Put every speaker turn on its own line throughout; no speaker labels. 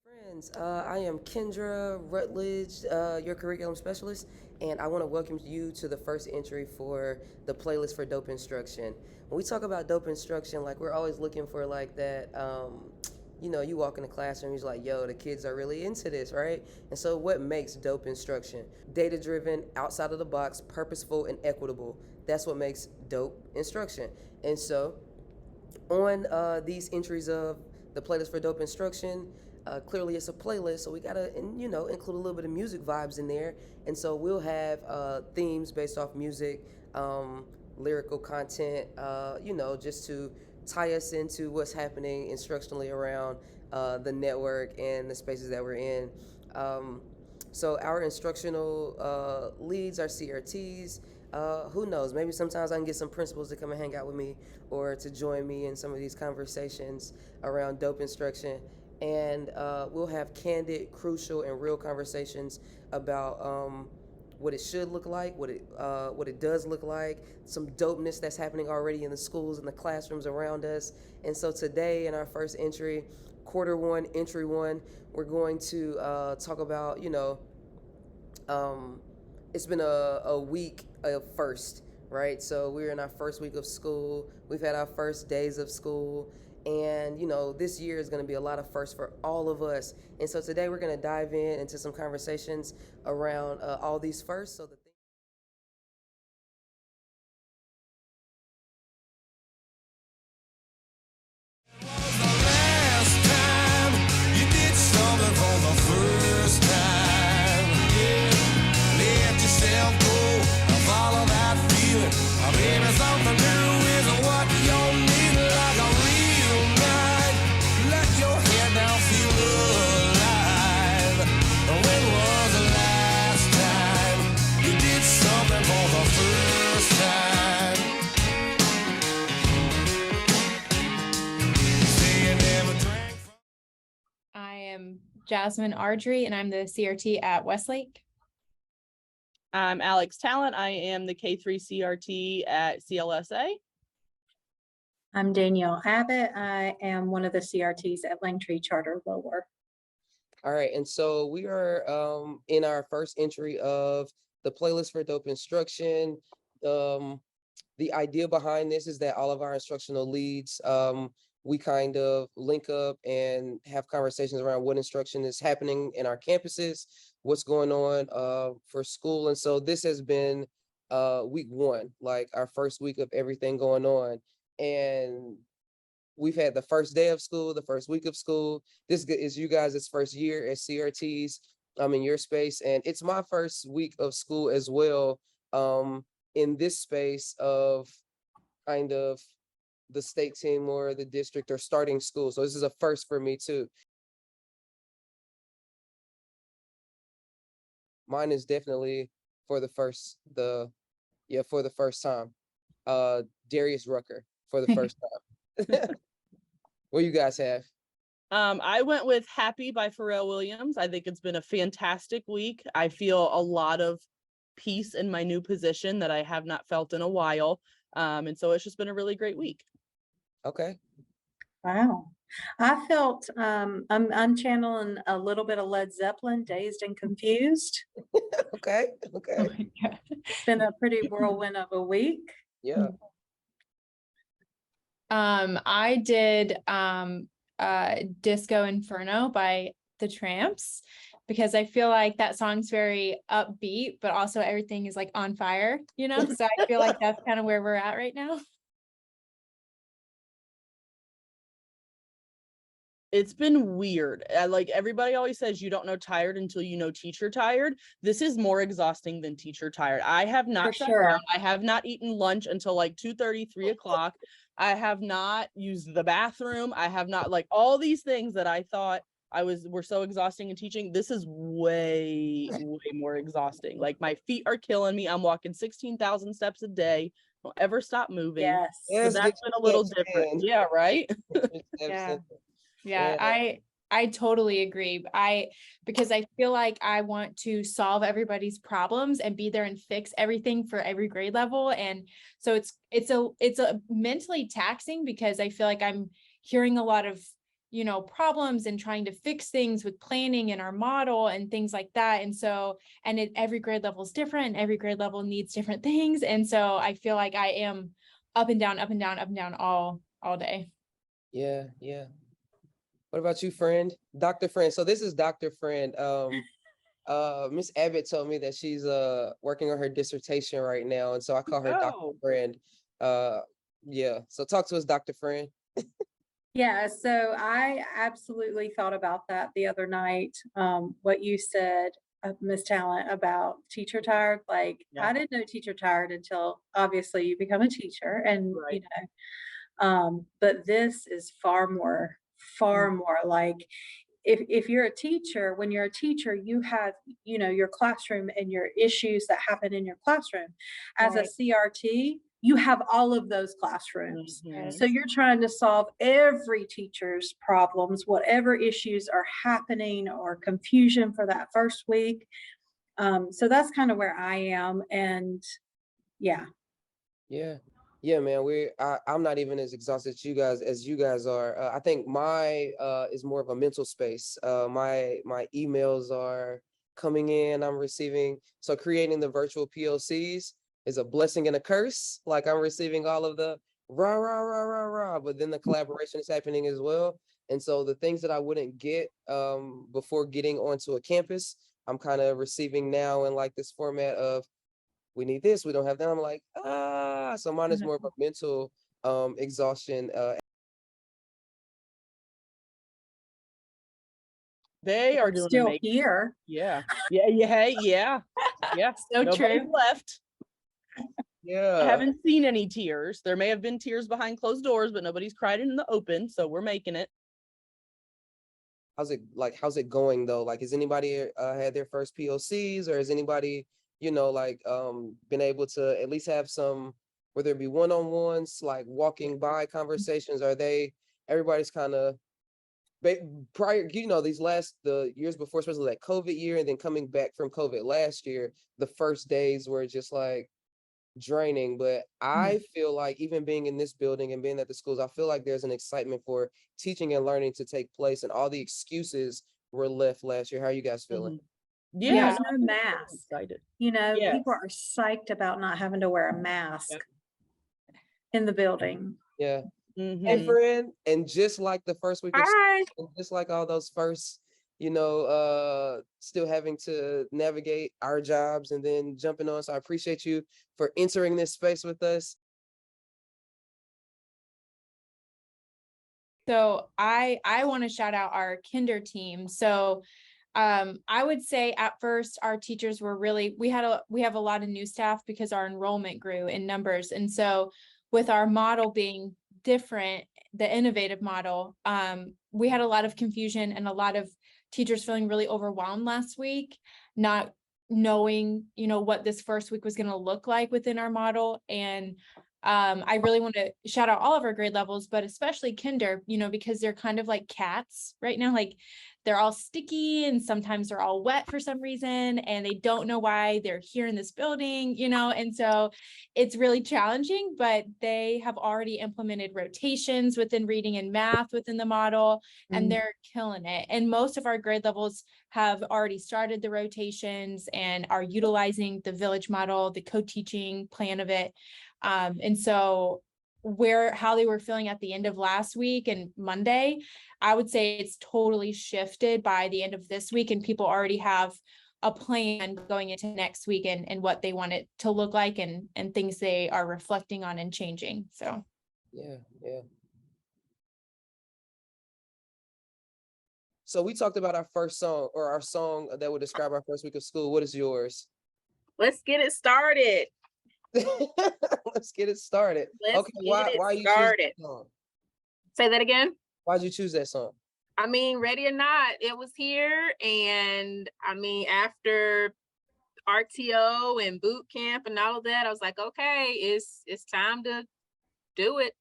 Friends, I am Kendra Rutledge, your curriculum specialist, and I want to welcome you to the first entry for the playlist for dope instruction. When we talk about dope instruction, like we're always looking for like that. You walk in the classroom, you're like, yo, the kids are really into this, right? And so, what makes dope instruction? Data driven, outside of the box, purposeful, and equitable. That's what makes dope instruction. And so, on these entries of the playlist for dope instruction. Clearly, it's a playlist, so we gotta, include a little bit of music vibes in there. And so we'll have themes based off music, lyrical content, just to tie us into what's happening instructionally around the network and the spaces that we're in. Um, so our instructional leads, our CRTs, who knows? Maybe sometimes I can get some principals to come and hang out with me or to join me in some of these conversations around dope instruction. And we'll have candid, crucial, and real conversations about what it should look like, what it does look like, some dopeness that's happening already in the schools and the classrooms around us. And so today, in our first entry, quarter one, entry one, we're going to talk about, it's been a week of first, right? So we're in our first week of school. We've had our first days of school. And, this year is going to be a lot of firsts for all of us. And so today we're going to dive into some conversations around all these firsts. So the
Last time you did something for the first time, yeah. Let yourself go and follow that feeling. Maybe something new is what you need, like a real night. Let your head down, feel alive. When was the last time you did something for the first time? Say you never drank.
I am Jasmine Ardrey, and I'm the CRT at Westlake.
I'm Alex Talent. I am the K3 CRT at CLSA.
I'm Danielle Abbott. I am one of the CRTs at Langtree Charter Lower.
All right, and so we are in our first entry of the playlist for dope instruction. The idea behind this is that all of our instructional leads, we kind of link up and have conversations around what instruction is happening in our campuses, what's going on for school. And so this has been week one, like our first week of everything going on. And we've had the first day of school, the first week of school. This is you guys' first year as CRTs in your space. And it's my first week of school as well, in this space of kind of the state team or the district or starting school. So this is a first for me too. Mine is definitely for the first time. Darius Rucker for the first time. What do you guys have?
I went with Happy by Pharrell Williams. I think it's been a fantastic week. I feel a lot of peace in my new position that I have not felt in a while. And so it's just been a really great week.
Okay.
Wow. I felt I'm channeling a little bit of Led Zeppelin, Dazed and Confused.
Okay.
Oh
Okay.
my God.
It's been a pretty whirlwind of a week.
Yeah.
I did Disco Inferno by the Tramps, because I feel like that song's very upbeat, but also everything is like on fire, so I feel like that's kind of where we're at right now.
It's been weird. Like everybody always says, you don't know tired until you know teacher tired. This is more exhausting than teacher tired. I have not
For
sat
sure.
down. I have not eaten lunch until like 2:30, 3 o'clock. I have not used the bathroom. I have not, like, all these things that I thought were so exhausting in teaching. This is way more exhausting. Like my feet are killing me. I'm walking 16,000 steps a day. Don't ever stop moving.
Yes.
So
Yes,
that's been a little
steps
different.
in.
Yeah, right.
Yeah.
Yeah.
I totally agree. Because I feel like I want to solve everybody's problems and be there and fix everything for every grade level. And so it's a mentally taxing, because I feel like I'm hearing a lot of, problems and trying to fix things with planning in our model and things like that. And so, every grade level is different, and every grade level needs different things. And so I feel like I am up and down, up and down, up and down all day.
Yeah, yeah. What about you, friend? Dr. Friend. So this is Dr. Friend. Miss Abbott told me that she's working on her dissertation right now, and so I call her Dr.
Oh.
Friend. Yeah. So talk to us, Dr. Friend.
Yeah, so I absolutely thought about that the other night. What you said, Miss Talent, about teacher tired. Like,
Yeah.
I didn't know teacher tired until obviously you become a teacher, and
Right.
but this is far more like, if you're a teacher, when you're a teacher, you have, your classroom and your issues that happen in your classroom. As a
Right.
CRT, you have all of those classrooms.
Mhm.
So you're trying to solve every teacher's problems, whatever issues are happening or confusion for that first week. So that's kind of where I am. And yeah.
Yeah. Yeah, man. I'm not even as exhausted as you guys are. I think my is more of a mental space. My emails are coming in, I'm receiving. So creating the virtual POCs is a blessing and a curse. Like, I'm receiving all of the rah rah rah rah rah, but then the collaboration is happening as well. And so the things that I wouldn't get before getting onto a campus, I'm kind of receiving now in like this format of, we need this, we don't have that. I'm like, so mine is more of a mental exhaustion.
They are
We're
doing
still
amazing.
here.
Yeah. Yeah.
So
Nobody
true.
left. I
Yeah.
haven't seen any tears. There may have been tears behind closed doors, but nobody's cried in the open, so we're making it.
How's it going though? Like, has anybody had their first POCs, or has anybody, been able to at least have some, whether it be one-on-ones, like walking by conversations? Everybody's kind of prior, the years before, especially that COVID year, and then coming back from COVID last year, the first days were just like draining. But I feel like, even being in this building and being at the schools, I feel like there's an excitement for teaching and learning to take place, and all the excuses were left last year. How are you guys feeling?
Mhm. Yeah,
There's
no,
no
I'm
mask.
excited.
People
Yes.
are psyched about not having to wear a mask
Yep.
in the building.
Yeah. Hey,
Mhm.
friend. And just like the first week of school,
Hi.
and just like all those first, still having to navigate our jobs and then jumping on. So I appreciate you for entering this space with us.
So I want to shout out our kinder team. So I would say at first our teachers were really, we have a lot of new staff because our enrollment grew in numbers. And so with our model being different, the innovative model, we had a lot of confusion and a lot of teachers feeling really overwhelmed last week, not knowing, what this first week was going to look like within our model. And I really want to shout out all of our grade levels, but especially kinder, because they're kind of like cats right now. Like, they're all sticky and sometimes they're all wet for some reason, and they don't know why they're here in this building, and so it's really challenging. But they have already implemented rotations within reading and math within the model, and they're killing it. And most of our grade levels have already started the rotations and are utilizing the village model, the co-teaching plan of it. And so how they were feeling at the end of last week and Monday, I would say it's totally shifted by the end of this week, and people already have a plan going into next week and what they want it to look like, and things they are reflecting on and changing. So
Yeah, yeah. So we talked about our first song, or our song that would describe our first week of school. What is yours?
Let's get it started.
Let's get it started.
Let's
Okay,
get it
why you choose
started.
that song?
Say that again.
Why'd you choose that song?
I mean, ready or not, it was here. And I mean, after RTO and boot camp and all of that, I was like, okay, it's time to do it.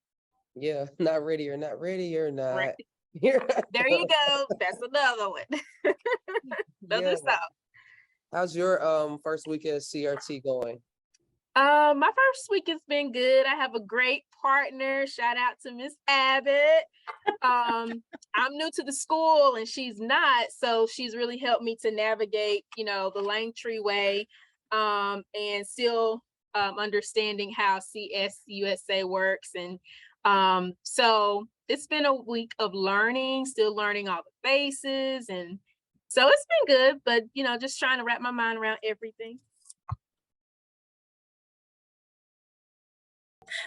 Yeah, not ready or not ready or not.
Right.
Here I
There
go.
you go. That's another one. Another
Yeah.
song.
How's your first week at CRT going?
My first week has been good. I have a great partner. Shout out to Miss Abbott. I'm new to the school and she's not, so she's really helped me to navigate, you know, the Langtree way, and still understanding how CSUSA works. And so it's been a week of learning, still learning all the bases, and so it's been good, but you know, just trying to wrap my mind around everything.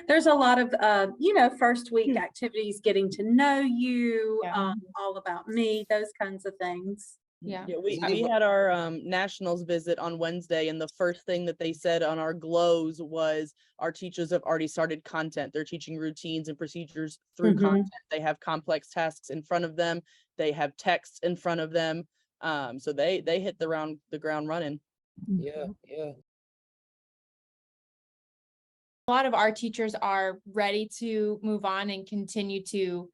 There's a lot of, you know, first week activities, getting to know you,
Yeah.
all about me, those kinds of things.
Yeah.
Yeah, we
Is anybody-
had our nationals visit on Wednesday, and the first thing that they said on our glows was our teachers have already started content. They're teaching routines and procedures through
Mhm.
content. They have complex tasks in front of them. They have text in front of them. So they hit the ground running.
Yeah, yeah.
A lot of our teachers are ready to move on and continue to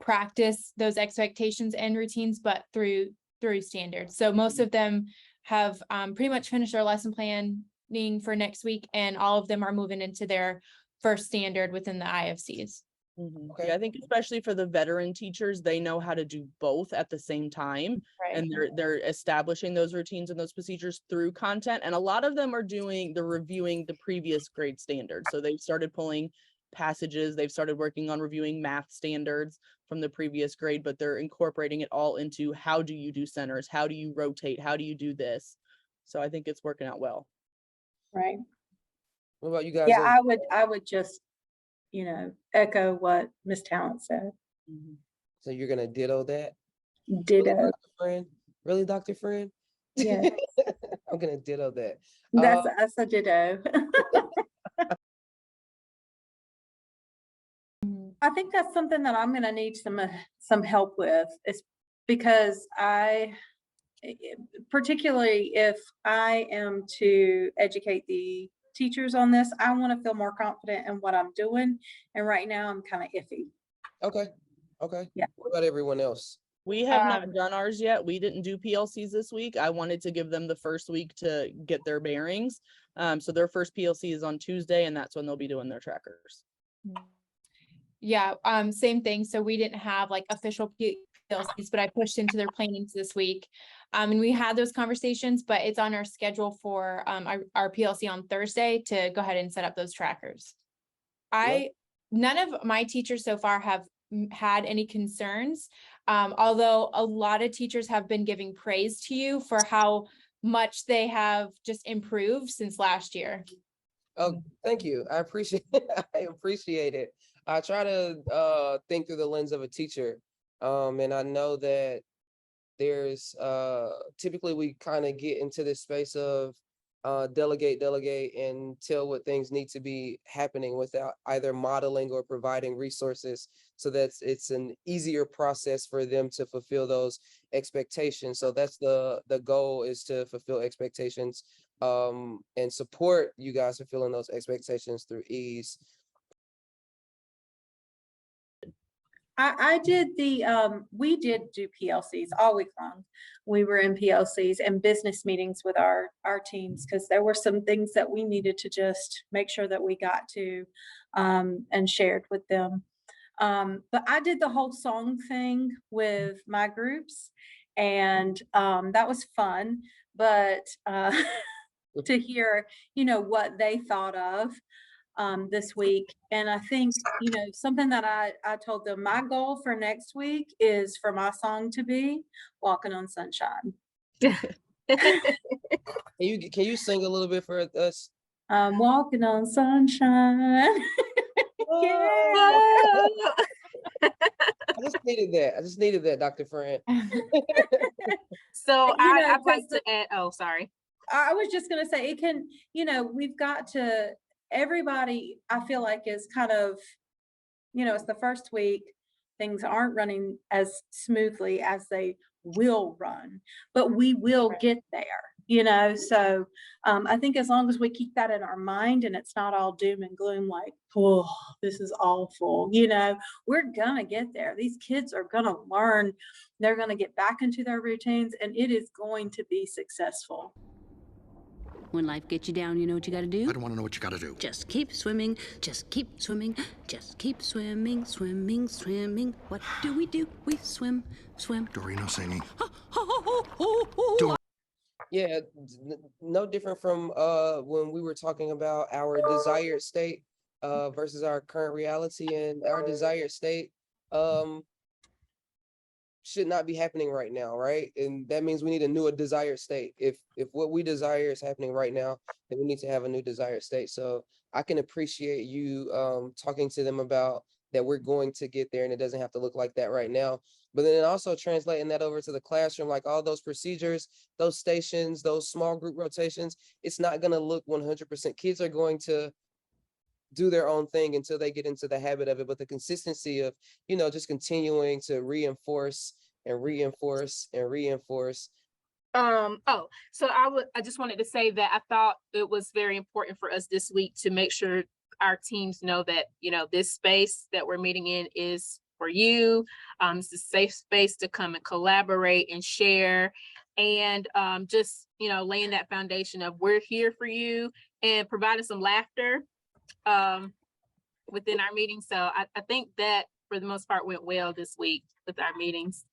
practice those expectations and routines, but through standards. So most of them have pretty much finished their lesson planning for next week, and all of them are moving into their first standard within the IFCs.
Okay.
Yeah, I think especially for the veteran teachers, they know how to do both at the same time.
Right.
And they're establishing those routines and those procedures through content. And a lot of them are they're reviewing the previous grade standards. So they've started pulling passages, they've started working on reviewing math standards from the previous grade, but they're incorporating it all into how do you do centers? How do you rotate? How do you do this? So I think it's working out well.
Right.
What about you guys?
Yeah, I would just, you know, echo what Miss Talent said.
So you're gonna ditto that?
Ditto.
Dr. Friend? Really, Dr. Friend?
Yeah,
I'm gonna ditto that.
that's a ditto. I think that's something that I'm gonna need some help with, is because particularly if I am to educate the teachers on this, I want to feel more confident in what I'm doing. And right now I'm kind of iffy.
Okay, okay.
Yeah.
What about everyone else?
We have not done ours yet. We didn't do PLCs this week. I wanted to give them the first week to get their bearings. So their first PLC is on Tuesday, and that's when they'll be doing their trackers.
Yeah, same thing. So we didn't have like official PLCs, but I pushed into their plannings this week. And we had those conversations, but it's on our schedule for our PLC on Thursday to go ahead and set up those trackers. None of my teachers so far have had any concerns, although a lot of teachers have been giving praise to you for how much they have just improved since last year.
Oh, thank you. I appreciate I appreciate it. I try to think through the lens of a teacher. And I know that there's typically we kind of get into this space of delegate and tell what things need to be happening without either modeling or providing resources, so that it's an easier process for them to fulfill those expectations. So that's the goal, is to fulfill expectations and support you guys fulfilling those expectations through ease.
I did we did do PLCs all week long. We were in PLCs and business meetings with our teams, because there were some things that we needed to just make sure that we got to and shared with them. But I did the whole song thing with my groups, and that was fun. But to hear, you know, what they thought of this week. And I think, you know, something that I told them, my goal for next week is for my song to be Walking on Sunshine.
Can you sing a little bit for us?
I'm walking on sunshine. Yeah.
I just needed that, Dr. Friend.
So
You know,
I'd like
'cause
to add, oh, sorry.
I was just gonna say, it can, you know, we've got to, everybody, I feel like, is kind of, you know, it's the first week, things aren't running as smoothly as they will run, but we will get there, you know. So I think as long as we keep that in our mind and it's not all doom and gloom, like, oh, this is awful, you know, we're gonna get there. These kids are gonna learn, they're gonna get back into their routines, and it is going to be successful.
When life gets you down, you know what you gotta do?
I don't want to know what you got to do.
Just keep swimming, just keep swimming, just keep swimming, swimming, swimming. What do? We swim, swim.
Dorino singing.
Yeah, no different from when we were talking about our desired state versus our current reality, and our desired state should not be happening right now, right? And that means we need a new desired state. If what we desire is happening right now, then we need to have a new desired state. So I can appreciate you talking to them about that we're going to get there, and it doesn't have to look like that right now. But then also translating that over to the classroom, like all those procedures, those stations, those small group rotations, it's not going to look 100%. Kids are going to do their own thing until they get into the habit of it. But the consistency of, just continuing to reinforce and reinforce and reinforce.
So I just wanted to say that I thought it was very important for us this week to make sure our teams know that, this space that we're meeting in is for you. It's a safe space to come and collaborate and share, and just, laying that foundation of we're here for you and providing some laughter within our meeting. So I think that for the most part went well this week with our meetings.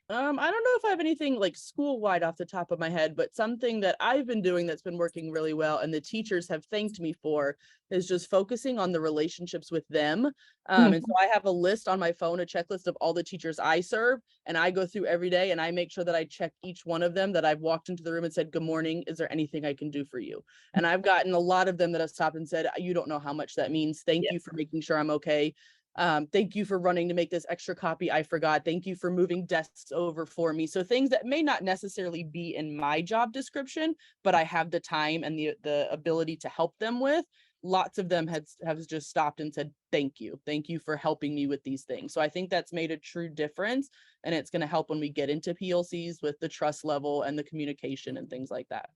I don't know if I have anything like school-wide off the top of my head, but something that I've been doing that's been working really well and the teachers have thanked me for is just focusing on the relationships with them. And so I have a list on my phone, a checklist of all the teachers I serve, and I go through every day and I make sure that I check each one of them, that I've walked into the room and said, "Good morning, is there anything I can do for you?" And I've gotten a lot of them that have stopped and said, "You don't know how much that means. Thank you for making sure I'm okay. Thank you for running to make this extra copy. I forgot. Thank you for moving desks over for me." So things that may not necessarily be in my job description, but I have the time and the ability to help them with. Lots of them have just stopped and said, "Thank you. Thank you for helping me with these things." So I think that's made a true difference, and it's going to help when we get into PLCs with the trust level and the communication and things like that.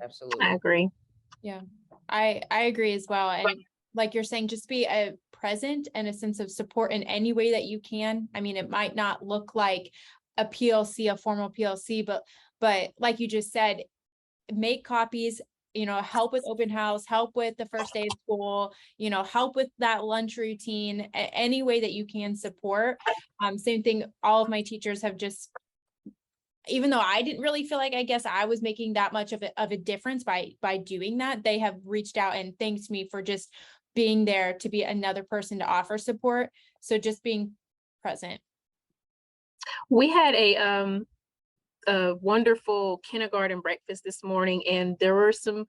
Absolutely.
I agree.
Yeah, I agree as well. And like you're saying, just be a present and a sense of support in any way that you can. I mean, it might not look like a PLC, a formal PLC, but like you just said, make copies, help with open house, help with the first day of school, help with that lunch routine, any way that you can support. Same thing, all of my teachers have just, even though I didn't really feel like, I guess I was making that much of a difference by doing that, they have reached out and thanked me for just being there to be another person to offer support. So just being present.
We had a wonderful kindergarten breakfast this morning, and there were some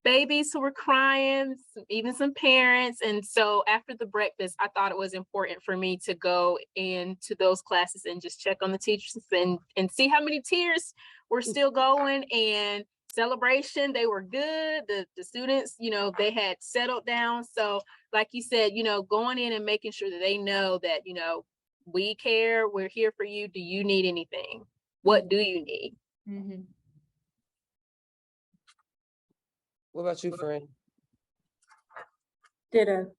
babies who were crying, even some parents. And so after the breakfast, I thought it was important for me to go into those classes and just check on the teachers and see how many tears were still going, and celebration, they were good. The students, they had settled down. So like you said, going in and making sure that they know that, we care, we're here for you. Do you need anything? What do you need?
Mm-hmm.
What about you, friend?
Ditto.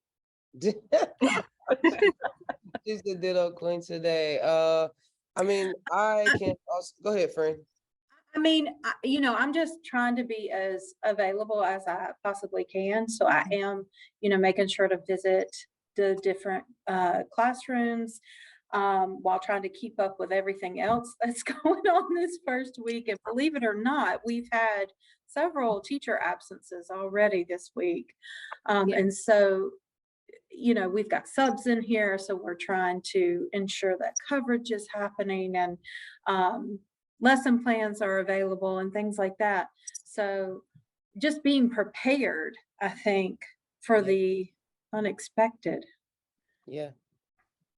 She's the ditto queen today. I mean, I can't also go ahead, friend.
I mean, I'm just trying to be as available as I possibly can. So I am, making sure to visit the different classrooms while trying to keep up with everything else that's going on this first week. And believe it or not, we've had several teacher absences already this week. And so, we've got subs in here. So we're trying to ensure that coverage is happening, and lesson plans are available and things like that. So just being prepared, I think, for the unexpected.
Yeah.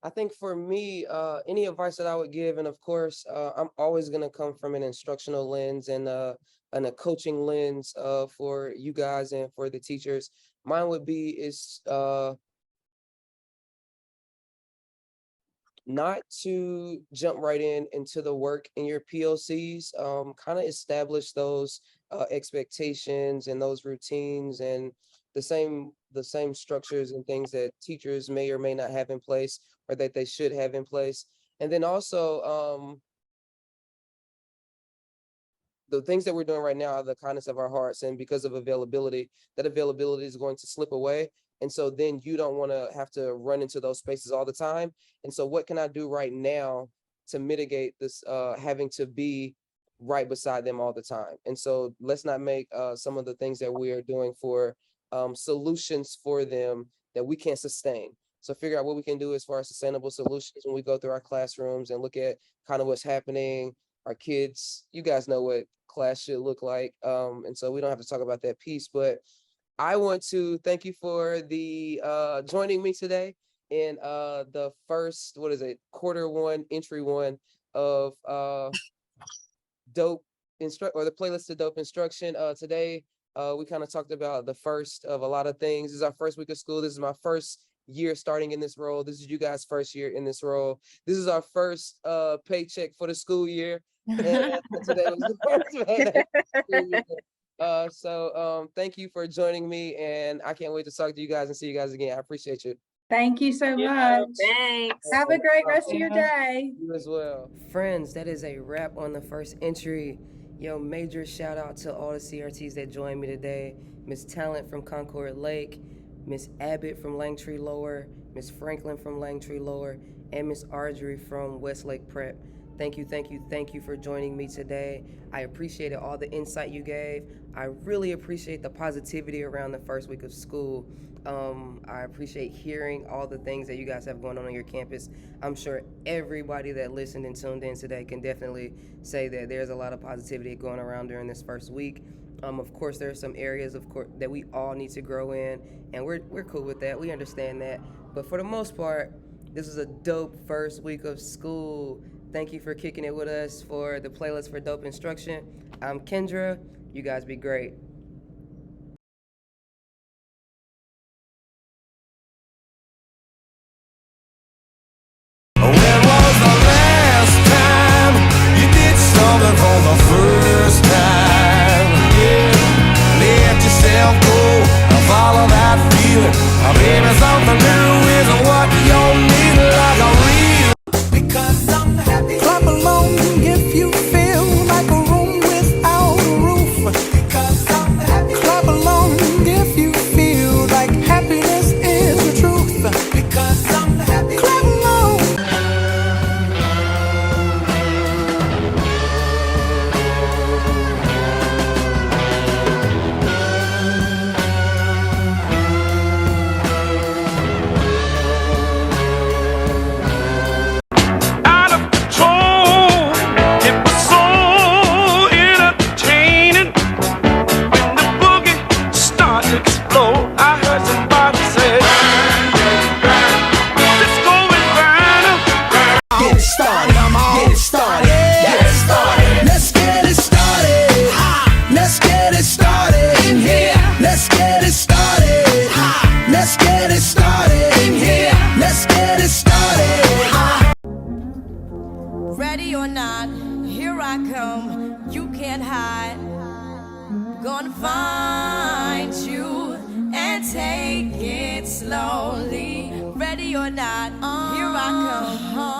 I think for me, any advice that I would give, and of course, I'm always going to come from an instructional lens and a coaching lens for you guys and for the teachers. Mine would be is not to jump right into the work in your POCs. Kind of establish those expectations and those routines and the same structures and things that teachers may or may not have in place, or that they should have in place. And then also the things that we're doing right now are the kindness of our hearts, and because of availability, that availability is going to slip away. And so then you don't want to have to run into those spaces all the time. And so what can I do right now to mitigate this having to be right beside them all the time? And so let's not make some of the things that we are doing for solutions for them that we can't sustain. So figure out what we can do as far as sustainable solutions when we go through our classrooms and look at kind of what's happening. Our kids, you guys know what class should look like. And so we don't have to talk about that piece, but I want to thank you for the joining me today in the first, what is it, quarter one, entry one of Dope Instruct, or the playlist to Dope Instruction. Today, we kind of talked about the first of a lot of things. This is our first week of school. This is my first year starting in this role. This is you guys' first year in this role. This is our first paycheck for the school year. And today was the first payday for the school year. So thank you for joining me, and I can't wait to talk to you guys and see you guys again. I appreciate you.
Thank you so
Yeah.
much.
Thanks.
Have a great rest of your day.
You as well. Friends, that is a wrap on the first entry. Yo, major shout out to all the CRTs that joined me today. Miss Talent from Concord Lake, Miss Abbott from Langtree Lower, Miss Franklin from Langtree Lower, and Miss Ardrey from Westlake Prep. Thank you, thank you, thank you for joining me today. I appreciated all the insight you gave. I really appreciate the positivity around the first week of school. I appreciate hearing all the things that you guys have going on your campus. I'm sure everybody that listened and tuned in today can definitely say that there's a lot of positivity going around during this first week. Of course, there are some areas, of course, that we all need to grow in, and we're cool with that. We understand that. But for the most part, this is a dope first week of school. Thank you for kicking it with us for the playlist for Dope Instruction. I'm Kendra. You guys be great.
When was the last time you did something for the first time? Yeah, let yourself go and follow that feeling. Maybe something new is what you need, like a real. Because I'm happy. Clap along if you feel like a room without a roof. Because I'm happy. Clap along if you feel like happiness is the truth. Because I'm happy. Clap along. Out of control, it was so entertaining. When the boogie started to explode, I heard somebody say, let's go and grind. Get it started, get it started, get it started. Let's get it started. Let's get it started in here. Let's get it started. Let's get it started in here. Let's get it started.
Ready or not, here I come. You can't hide. Gonna find you and take it slowly. Ready or not, here I come.